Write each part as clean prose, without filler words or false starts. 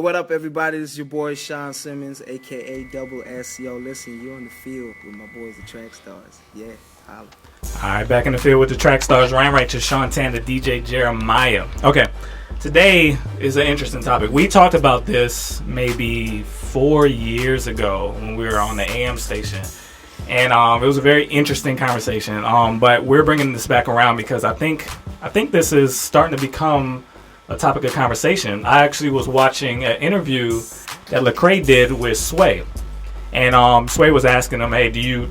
what up, everybody? This is your boy Sean Simmons, aka Double S. Yo, listen, you're on the field with my boys, the Trackstarz. Yeah, holla. All right, back in the field with the Trackstarz. Ryan Righteous, Sean Tan, the DJ Jeremiah. Okay, today is an interesting topic. We talked about this maybe 4 years ago when we were on the AM station. And it was a very interesting conversation. But we're bringing this back around because I think this is starting to become a topic of conversation. I actually was watching an interview that Lecrae did with Sway, and Sway was asking him, "Hey, do you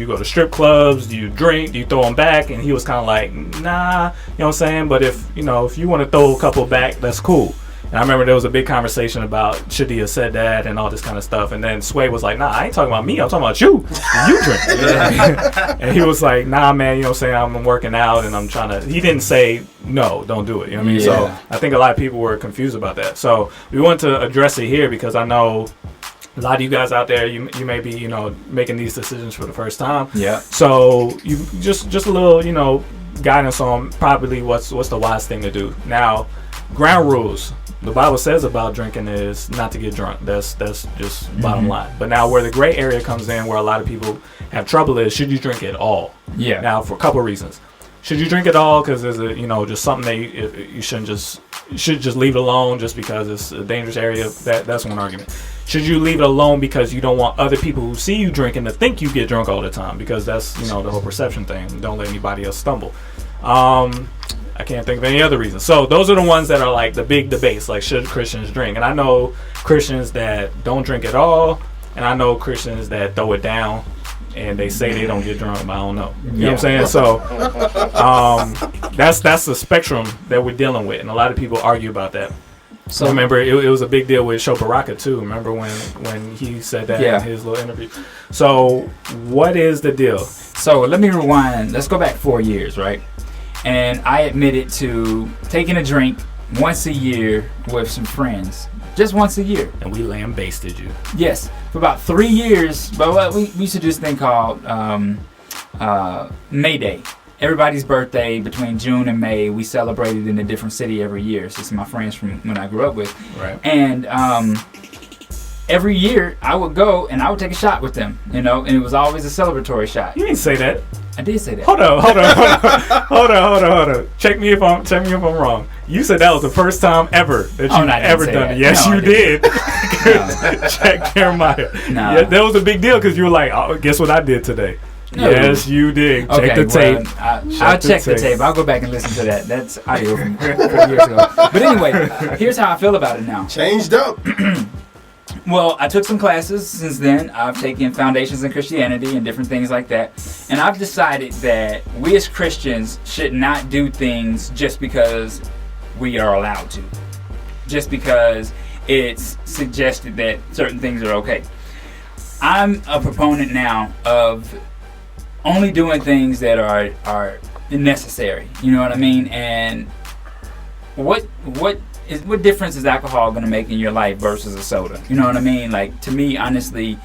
go to strip clubs? Do you drink? Do you throw them back?" And he was kind of like, "Nah," you know what I'm saying? But if you want to throw a couple back, that's cool. And I remember there was a big conversation about should he have said that and all this kind of stuff. And then Sway was like, "Nah, I ain't talking about me. I'm talking about you. You drink." And he was like, "Nah, man, you know what I'm saying? I'm working out and I'm trying to." He didn't say, "No, don't do it." You know what I mean? So I think a lot of people were confused about that. So we want to address it here because I know a lot of you guys out there, you may be, making these decisions for the first time. Yeah. So you just a little, guidance on probably what's the wise thing to do. Now, ground rules. The Bible says about drinking is not to get drunk. That's just bottom line. But now where the gray area comes in, where a lot of people have trouble is, should you drink at all? Yeah. Now, for a couple of reasons. Should you drink at all because there's just something that you should just leave it alone just because it's a dangerous area? That's one argument. Should you leave it alone because you don't want other people who see you drinking to think you get drunk all the time? Because that's the whole perception thing. Don't let anybody else stumble. I can't think of any other reason. So those are the ones that are like the big debates, like should Christians drink? And I know Christians that don't drink at all, and I know Christians that throw it down, and they say they don't get drunk, but I don't know. You know what I'm saying? So that's the spectrum that we're dealing with, and a lot of people argue about that. So remember, it was a big deal with Sho Baraka too. Remember when he said that in his little interview? So what is the deal? So let me rewind. Let's go back 4 years, right? And I admitted to taking a drink once a year with some friends. Just once a year. And we lambasted you. Yes. For about 3 years. But we used to do this thing called May Day. Everybody's birthday between June and May, we celebrated in a different city every year. So it's my friends from when I grew up with. Right. And every year I would go and I would take a shot with them, and it was always a celebratory shot. You didn't say that. I did say that. Hold on. Check me if I'm wrong. You said that was the first time ever that you've ever done it. Yes, you did. Check Jeremiah. No. Yeah, that was a big deal because you were like, "Oh, guess what I did today?" No. Yes, you did. Check the tape. I'll check the tape. I'll go back and listen to that. That's audio from 4 years ago. But anyway, here's how I feel about it now. Changed up. Well, I took some classes since then. I've taken Foundations in Christianity and different things like that. And I've decided that we as Christians should not do things just because we are allowed to. Just because it's suggested that certain things are okay. I'm a proponent now of only doing things that are necessary. You know what I mean? And what difference is alcohol going to make in your life versus a soda? You know what I mean? Like, to me, honestly,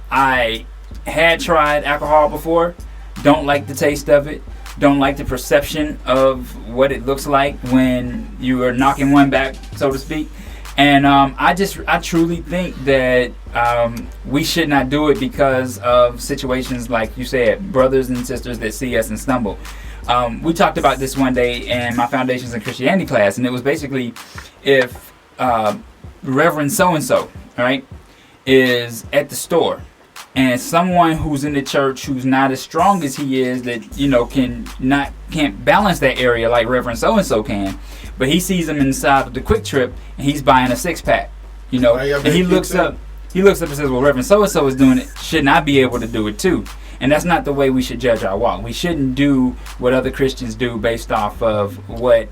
I had tried alcohol before. Don't like the taste of it. Don't like the perception of what it looks like when you are knocking one back, so to speak. And I truly think that we should not do it because of situations like you said, brothers and sisters that see us and stumble. We talked about this one day in my Foundations in Christianity class, and it was basically if Reverend so-and-so, right, is at the store, and someone who's in the church who's not as strong as he is, that can't balance that area like Reverend so-and-so can, but he sees him inside of the Quick Trip, and he's buying a 6-pack, and he looks up and says, well, Reverend so-and-so is doing it, shouldn't I be able to do it too? And that's not the way we should judge our walk. We shouldn't do what other Christians do based off of what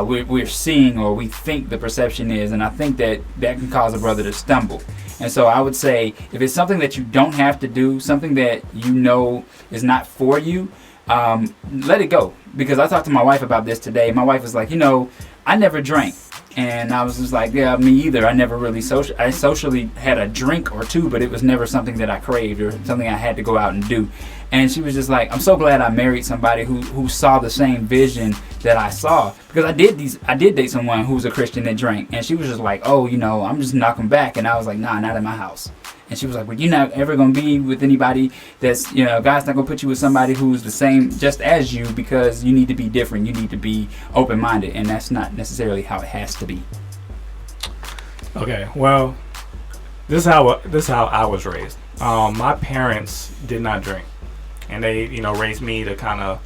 we're seeing or we think the perception is. And I think that can cause a brother to stumble. And so I would say if it's something that you don't have to do, something that is not for you, let it go. Because I talked to my wife about this today. My wife was like, I never drank. And I was just like, yeah, me either. I never really I socially had a drink or two, but it was never something that I craved or something I had to go out and do. And she was just like, I'm so glad I married somebody who saw the same vision that I saw, because I did date someone who was a Christian that drank, and she was just like, oh, I'm just knocking back. And I was like, nah, not in my house. And she was like, well, you're not ever going to be with anybody that's, God's not going to put you with somebody who's the same just as you, because you need to be different. You need to be open-minded, and that's not necessarily how it has to be. Okay, well, this is how I was raised. My parents did not drink, and they, raised me to kind of,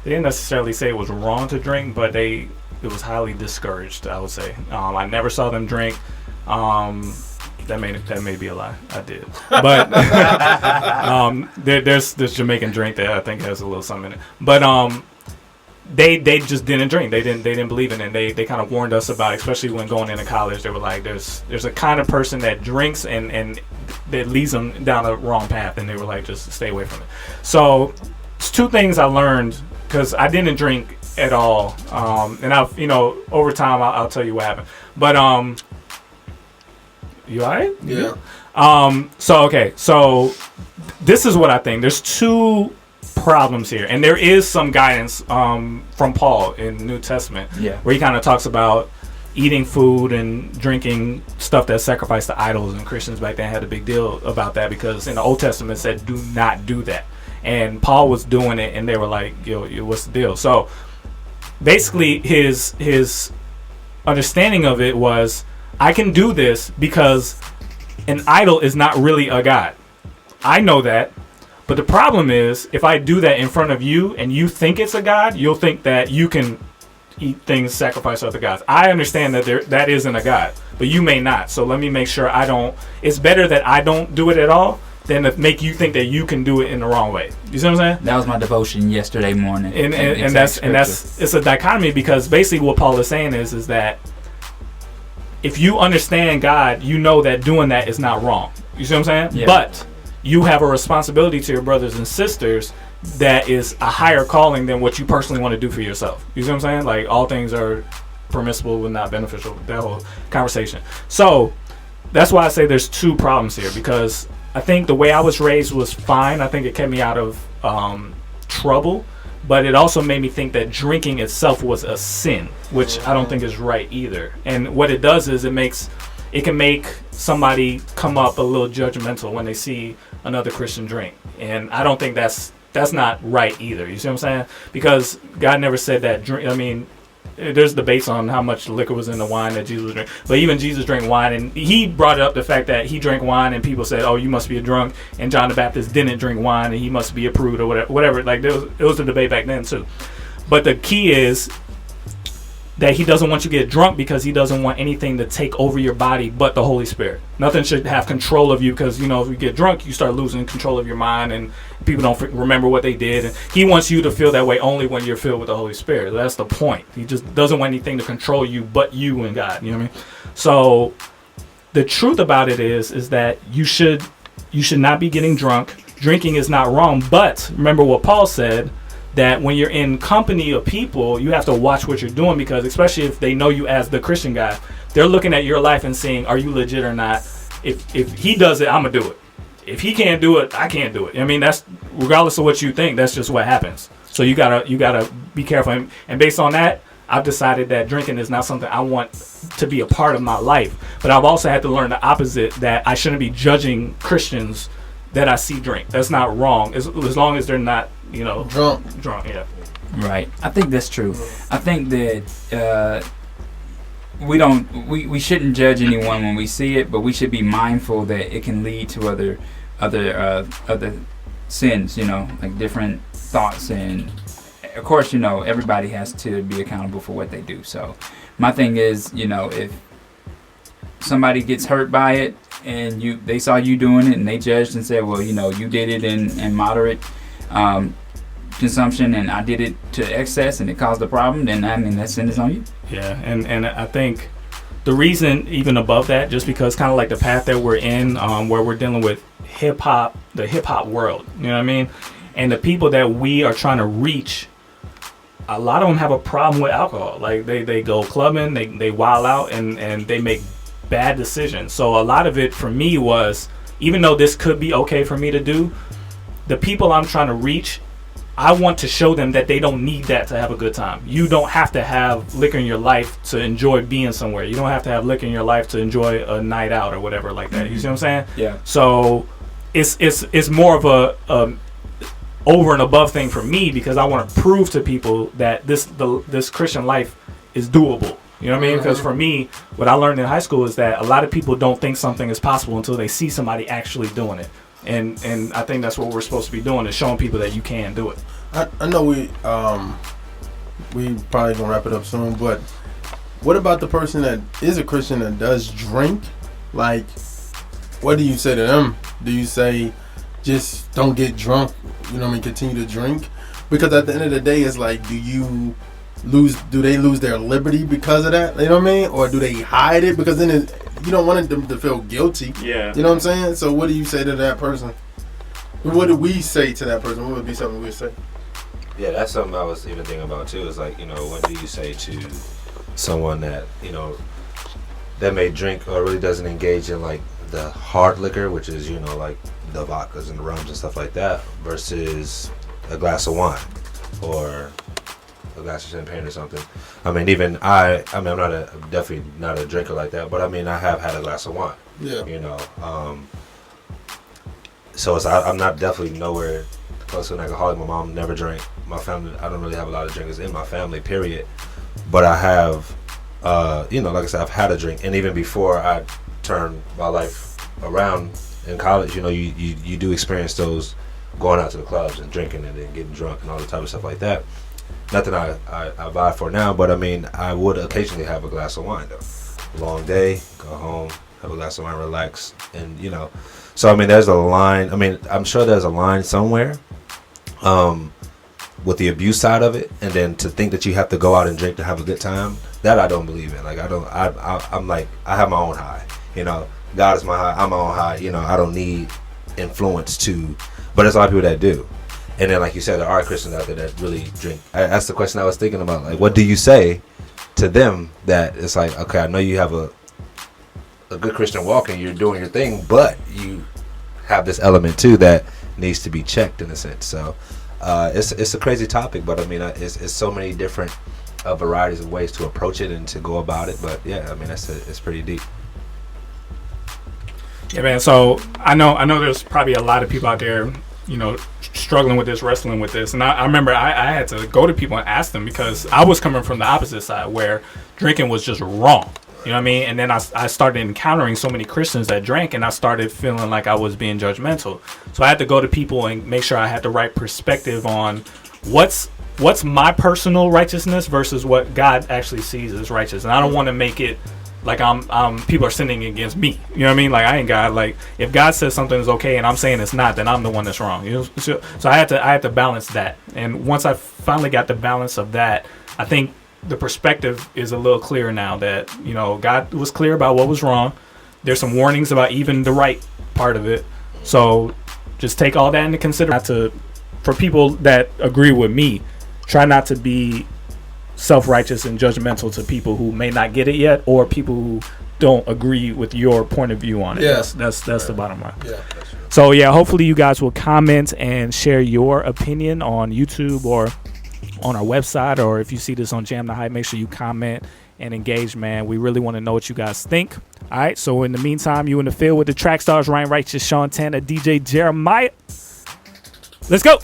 they didn't necessarily say it was wrong to drink, but it was highly discouraged, I would say. I never saw them drink. That may be a lie. I did, but there's this Jamaican drink that I think has a little something in it. But they just didn't drink. They didn't believe in it. And they kind of warned us about it, especially when going into college. They were like, there's a kind of person that drinks and that leads them down the wrong path, and they were like, just stay away from it. So it's two things I learned, because I didn't drink at all, and I've over time I'll tell you what happened. But you alright? Yeah. So this is what I think. There's two problems here, and there is some guidance from Paul in the New Testament, where he kind of talks about eating food and drinking stuff that's sacrificed to idols, and Christians back then had a big deal about that, because in the Old Testament it said do not do that, and Paul was doing it, and they were like, yo, what's the deal? So basically his understanding of it was, I can do this because an idol is not really a god. I know that. But the problem is, if I do that in front of you and you think it's a god, you'll think that you can eat things sacrificed to other gods. I understand that that isn't a god, but you may not. So let me make sure I don't. It's better that I don't do it at all than to make you think that you can do it in the wrong way. You see what I'm saying? That was my devotion yesterday morning. And that's it's a dichotomy, because basically what Paul is saying is that if you understand God, you know that doing that is not wrong. You see what I'm saying? Yeah. But you have a responsibility to your brothers and sisters that is a higher calling than what you personally want to do for yourself. You see what I'm saying? Like, all things are permissible but not beneficial. That whole conversation. So that's why I say there's two problems here, because I think the way I was raised was fine. I think it kept me out of trouble. But it also made me think that drinking itself was a sin, which I don't think is right either. And what it does is it can make somebody come up a little judgmental when they see another Christian drink. And I don't think that's not right either. You see what I'm saying? Because God never said that drink. I mean, there's debates on how much liquor was in the wine that Jesus drank. But even Jesus drank wine, and he brought up the fact that he drank wine, and people said, oh, you must be a drunk. And John the Baptist didn't drink wine, and he must be a prude or whatever. Like, it was a debate back then too. But the key is that he doesn't want you to get drunk, because he doesn't want anything to take over your body but the Holy Spirit. Nothing should have control of you, because if you get drunk, you start losing control of your mind, and people don't remember what they did. And he wants you to feel that way only when you're filled with the Holy Spirit. That's the point. He just doesn't want anything to control you but you and God. You know what I mean? So the truth about it is that you should not be getting drunk. Drinking is not wrong, but remember what Paul said, that when you're in company of people, you have to watch what you're doing, because especially if they know you as the Christian guy, they're looking at your life and seeing, are you legit or not? If he does it, I'm gonna do it. If he can't do it, I can't do it. I mean, that's regardless of what you think, that's just what happens. So you gotta be careful. And based on that, I've decided that drinking is not something I want to be a part of my life. But I've also had to learn the opposite, that I shouldn't be judging Christians that I see drink. That's not wrong, as long as they're not drunk. Yeah, right. I think that's true. I think that we shouldn't judge anyone when we see it, but we should be mindful that it can lead to other sins, like different thoughts. And of course, everybody has to be accountable for what they do. So my thing is, if somebody gets hurt by it and they saw you doing it and they judged and said, well, you did it in moderate consumption, and I did it to excess and it caused a problem, then that sin is on you. Yeah, and I think the reason, even above that, just because kind of like the path that we're in, where we're dealing with the hip hop world, you know what I mean? And the people that we are trying to reach a lot of them have a problem with alcohol. Like they go clubbing, they wild out, and they make bad decisions. So a lot of it for me was, even though this could be okay for me to do, the people I'm trying to reach, I want to show them that they don't need that to have a good time. You don't have to have liquor in your life to enjoy being somewhere. You don't have to have liquor in your life to enjoy a night out or whatever like that. You see what I'm saying? Yeah. So it's more of a over and above thing for me, because I want to prove to people that this Christian life is doable. You know what I mean? Because for me, what I learned in high school is that a lot of people don't think something is possible until they see somebody actually doing it. And I think that's what we're supposed to be doing, is showing people that you can do it. I know we probably gonna wrap it up soon, but what about the person that is a Christian that does drink? Like, what do you say to them? Do you say just don't get drunk, you know what I mean, continue to drink? Because at the end of the day, it's like, do they lose their liberty because of that? You know what I mean? Or do they hide it? Because then you don't want them to feel guilty. Yeah. You know what I'm saying? So what do you say to that person? What do we say to that person? What would be something we would say? Yeah, that's something I was even thinking about too. Is like, what do you say to someone that, that may drink or really doesn't engage in like the hard liquor, which is, like the vodkas and the rums and stuff like that, versus a glass of wine or a glass of champagne or something. I mean, even I'm definitely not a drinker like that, but I mean, I have had a glass of wine. Yeah. So I'm not definitely nowhere close to an alcoholic. My mom never drank. My family, I don't really have a lot of drinkers in my family, period. But I have, like I said, I've had a drink, and even before I turned my life around in college, you do experience those going out to the clubs and drinking and then getting drunk and all the type of stuff like that. Nothing I vibe for now, but I mean, I would occasionally have a glass of wine though. Long day, go home, have a glass of wine, relax, and So I mean, there's a line. I mean, I'm sure there's a line somewhere, with the abuse side of it, and then to think that you have to go out and drink to have a good time, that I don't believe in. Like I'm like, I have my own high. God is my high. I'm my own high. I don't need influence to, but there's a lot of people that do. And then, like you said, there are Christians out there that really drink. That's the question I was thinking about. Like, what do you say to them that it's like, okay, I know you have a good Christian walk and you're doing your thing, but you have this element too that needs to be checked in a sense. So it's a crazy topic, but I mean, it's so many different varieties of ways to approach it and to go about it. But yeah, I mean, it's pretty deep. Yeah, man. So I know there's probably a lot of people out there, struggling with this, wrestling with this. And I remember I had to go to people and ask them, because I was coming from the opposite side where drinking was just wrong. You know what I mean? And then I started encountering so many Christians that drank, and I started feeling like I was being judgmental. So I had to go to people and make sure I had the right perspective on what's my personal righteousness versus what God actually sees as righteous. And I don't want to make it like people are sinning against me. You know what I mean? Like, I ain't God. Like, if God says something is okay and I'm saying it's not, then I'm the one that's wrong. So I had to balance that. And once I finally got the balance of that, I think the perspective is a little clearer now that, God was clear about what was wrong. There's some warnings about even the right part of it. So just take all that into consideration. For people that agree with me, try not to be self-righteous and judgmental to people who may not get it yet, or people who don't agree with your point of view on it. Yeah. That's right. The bottom line. Yeah. So yeah, hopefully you guys will comment and share your opinion on YouTube or on our website, or if you see this on Jam the Hype, make sure you comment and engage, man. We really want to know what you guys think. All right, so in the meantime, you in the field with the Trackstarz, Ryan Righteous, Sean Tanner, DJ Jeremiah. Let's go.